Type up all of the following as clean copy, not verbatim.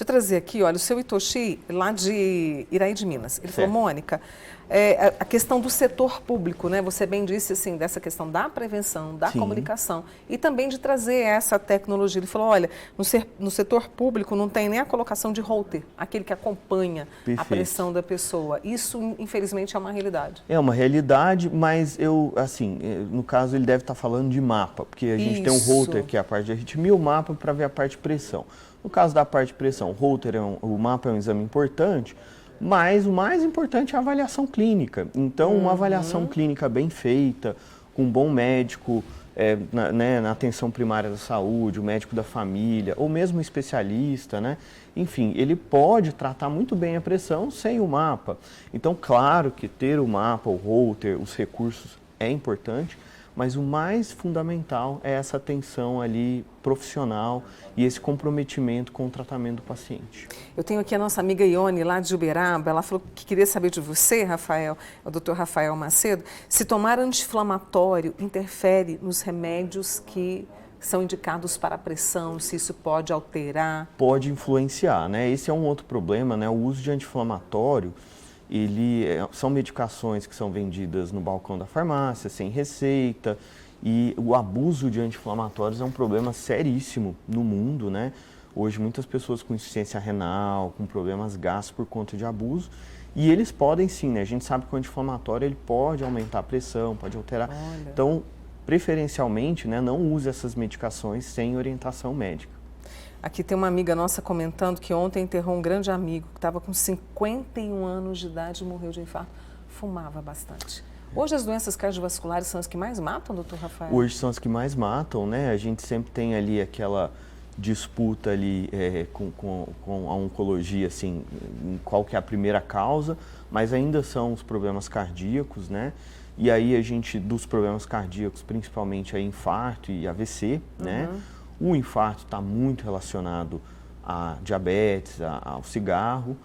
Deixa eu trazer aqui, olha, o seu Itoshi, lá de Iraí de Minas. Ele falou, Mônica, a questão do setor público, né? Você bem disse, assim, dessa questão da prevenção, da comunicação e também de trazer essa tecnologia. Ele falou, olha, no setor público não tem nem a colocação de holter, aquele que acompanha a pressão da pessoa. Isso, infelizmente, é uma realidade. É uma realidade, mas no caso, ele deve estar falando de mapa, porque a gente tem um holter, que é a parte de arritmia, o mapa para ver a parte de pressão. No caso da parte de pressão, o mapa é um exame importante, mas o mais importante é a avaliação clínica. Então, uma avaliação clínica bem feita, com um bom médico, na atenção primária da saúde, o médico da família, ou mesmo um especialista, né? Enfim, ele pode tratar muito bem a pressão sem o mapa. Então, claro que ter o mapa, o holter, os recursos é importante, mas o mais fundamental é essa atenção ali profissional e esse comprometimento com o tratamento do paciente. Eu tenho aqui a nossa amiga Ione, lá de Uberaba, ela falou que queria saber de você, Rafael, o Dr. Rafael Macedo, se tomar anti-inflamatório interfere nos remédios que são indicados para a pressão, se isso pode alterar? Pode influenciar, né? Esse é um outro problema, né? O uso de anti-inflamatório, são medicações que são vendidas no balcão da farmácia, sem receita, e o abuso de anti-inflamatórios é um problema seríssimo no mundo, né? Hoje muitas pessoas com insuficiência renal, com problemas gástricos por conta de abuso, e eles podem sim, né? A gente sabe que o anti-inflamatório ele pode aumentar a pressão, pode alterar. Olha. Então, preferencialmente, né, não use essas medicações sem orientação médica. Aqui tem uma amiga nossa comentando que ontem enterrou um grande amigo que estava com 51 anos de idade e morreu de infarto. Fumava bastante. Hoje as doenças cardiovasculares são as que mais matam, doutor Rafael? Hoje são as que mais matam, né? A gente sempre tem ali aquela disputa ali com a oncologia, assim, qual que é a primeira causa, mas ainda são os problemas cardíacos, né? E aí a gente, dos problemas cardíacos, principalmente a infarto e AVC, né? O infarto está muito relacionado a diabetes, ao cigarro,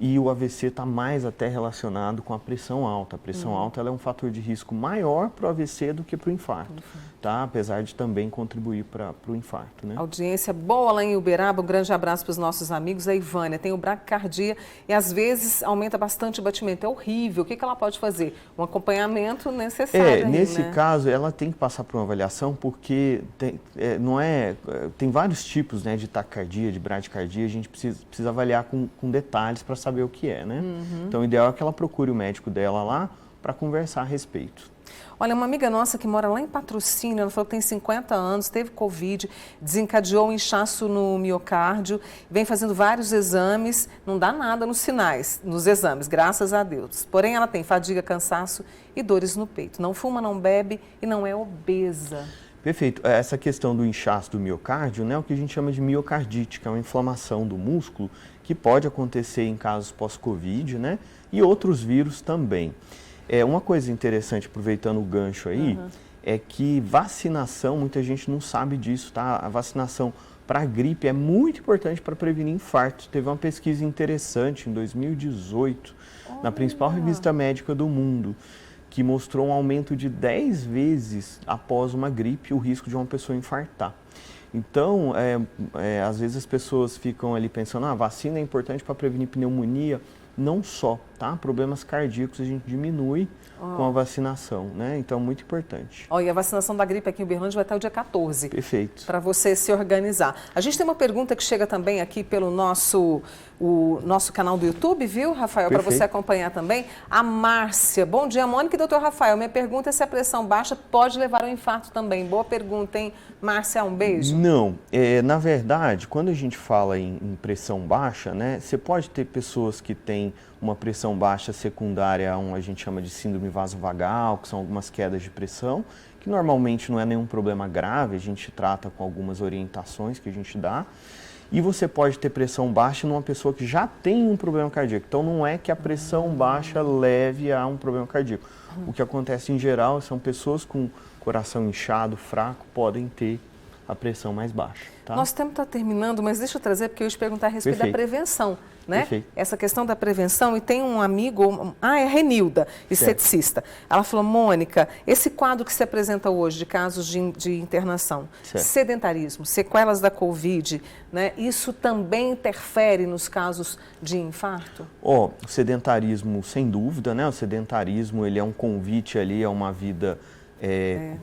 e o AVC está mais até relacionado com a pressão alta. A pressão alta ela é um fator de risco maior para o AVC do que para o infarto, tá? Apesar de também contribuir para o infarto, né? Audiência boa lá em Uberaba, um grande abraço para os nossos amigos. A Ivânia tem o braquicardia e às vezes aumenta bastante o batimento. É horrível. O que ela pode fazer? Um acompanhamento necessário. Nesse caso, ela tem que passar por uma avaliação porque tem vários tipos, né, de taquicardia, de bradicardia. A gente precisa avaliar com detalhes para saber o que é, né? Então, o ideal é que ela procure o médico dela lá para conversar a respeito. Olha, uma amiga nossa que mora lá em Patrocínio, ela falou que tem 50 anos, teve Covid, desencadeou um inchaço no miocárdio, vem fazendo vários exames, não dá nada nos sinais, nos exames, graças a Deus. Porém, ela tem fadiga, cansaço e dores no peito. Não fuma, não bebe e não é obesa. Perfeito. Essa questão do inchaço do miocárdio, né, é o que a gente chama de miocardite, que é uma inflamação do músculo que pode acontecer em casos pós-Covid, né, e outros vírus também. Uma coisa interessante, aproveitando o gancho aí, é que vacinação, muita gente não sabe disso, tá? A vacinação para gripe é muito importante para prevenir infarto. Teve uma pesquisa interessante em 2018, na principal revista médica do mundo, que mostrou um aumento de 10 vezes após uma gripe o risco de uma pessoa infartar. Então, às vezes as pessoas ficam ali pensando, a vacina é importante para prevenir pneumonia. Não só, tá? Problemas cardíacos a gente diminui com a vacinação, né? Então, muito importante. E a vacinação da gripe aqui em Uberlândia vai até o dia 14. Perfeito. Para você se organizar. A gente tem uma pergunta que chega também aqui pelo nosso canal do YouTube, viu, Rafael? Para você acompanhar também. A Márcia. Bom dia, Mônica e doutor Rafael. Minha pergunta é se a pressão baixa pode levar ao infarto também. Boa pergunta, hein? Márcia, um beijo. Não. Na verdade, quando a gente fala em pressão baixa, né? Você pode ter pessoas que têm uma pressão baixa secundária a a gente chama de síndrome vasovagal, que são algumas quedas de pressão, que normalmente não é nenhum problema grave, a gente trata com algumas orientações que a gente dá. E você pode ter pressão baixa numa pessoa que já tem um problema cardíaco. Então, não é que a pressão baixa leve a um problema cardíaco. O que acontece em geral são pessoas com coração inchado, fraco, podem ter a pressão mais baixa. Tá? Nosso tempo está terminando, mas deixa eu trazer, porque eu ia te perguntar a respeito da prevenção, né? Perfeito. Essa questão da prevenção, e tem um amigo, é a Renilda, esteticista. Ela falou, Mônica, esse quadro que se apresenta hoje de casos de internação, sedentarismo, sequelas da Covid, né? Isso também interfere nos casos de infarto? O sedentarismo, sem dúvida, né? O sedentarismo, ele é um convite ali a uma vida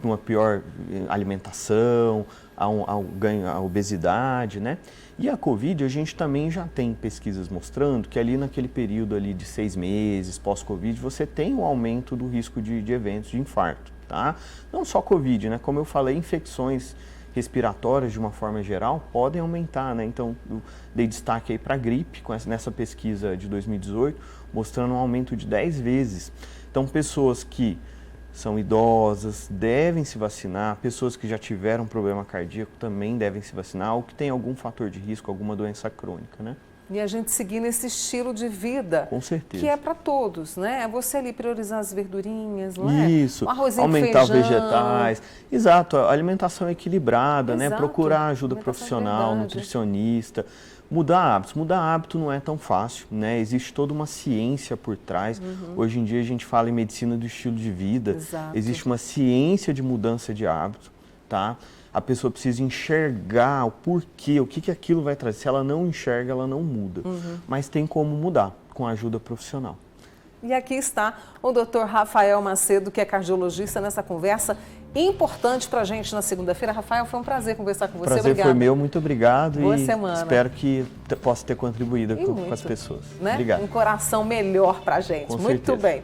uma pior alimentação, ao ganho, à obesidade, né? E a Covid, a gente também já tem pesquisas mostrando que ali naquele período ali de 6 meses, pós-Covid, você tem um aumento do risco de eventos de infarto, tá? Não só Covid, né? Como eu falei, infecções respiratórias de uma forma geral podem aumentar, né? Então, eu dei destaque aí para a gripe, nessa pesquisa de 2018, mostrando um aumento de 10 vezes. Então, pessoas que são idosas, devem se vacinar, pessoas que já tiveram problema cardíaco também devem se vacinar, ou que tem algum fator de risco, alguma doença crônica, né? E a gente seguir nesse estilo de vida, com certeza, que é para todos, né? É você ali priorizar as verdurinhas, não é? Isso, um arrozinho, aumentar feijão. Vegetais. Exato, a alimentação equilibrada, Exato. né? Procurar ajuda profissional, nutricionista. Mudar hábitos. Mudar hábito não é tão fácil, né? Existe toda uma ciência por trás. Hoje em dia a gente fala em medicina do estilo de vida. Exato. Existe uma ciência de mudança de hábito, tá? A pessoa precisa enxergar o porquê, o que aquilo vai trazer. Se ela não enxerga, ela não muda. Mas tem como mudar, com a ajuda profissional. E aqui está o Dr. Rafael Macedo, que é cardiologista, nessa conversa importante para a gente na segunda-feira. Rafael, foi um prazer conversar com você. Prazer foi meu, muito obrigado. Boa e semana. Espero que possa ter contribuído com as pessoas. Né? Obrigado. Um coração melhor para a gente. Com muito certeza. bem.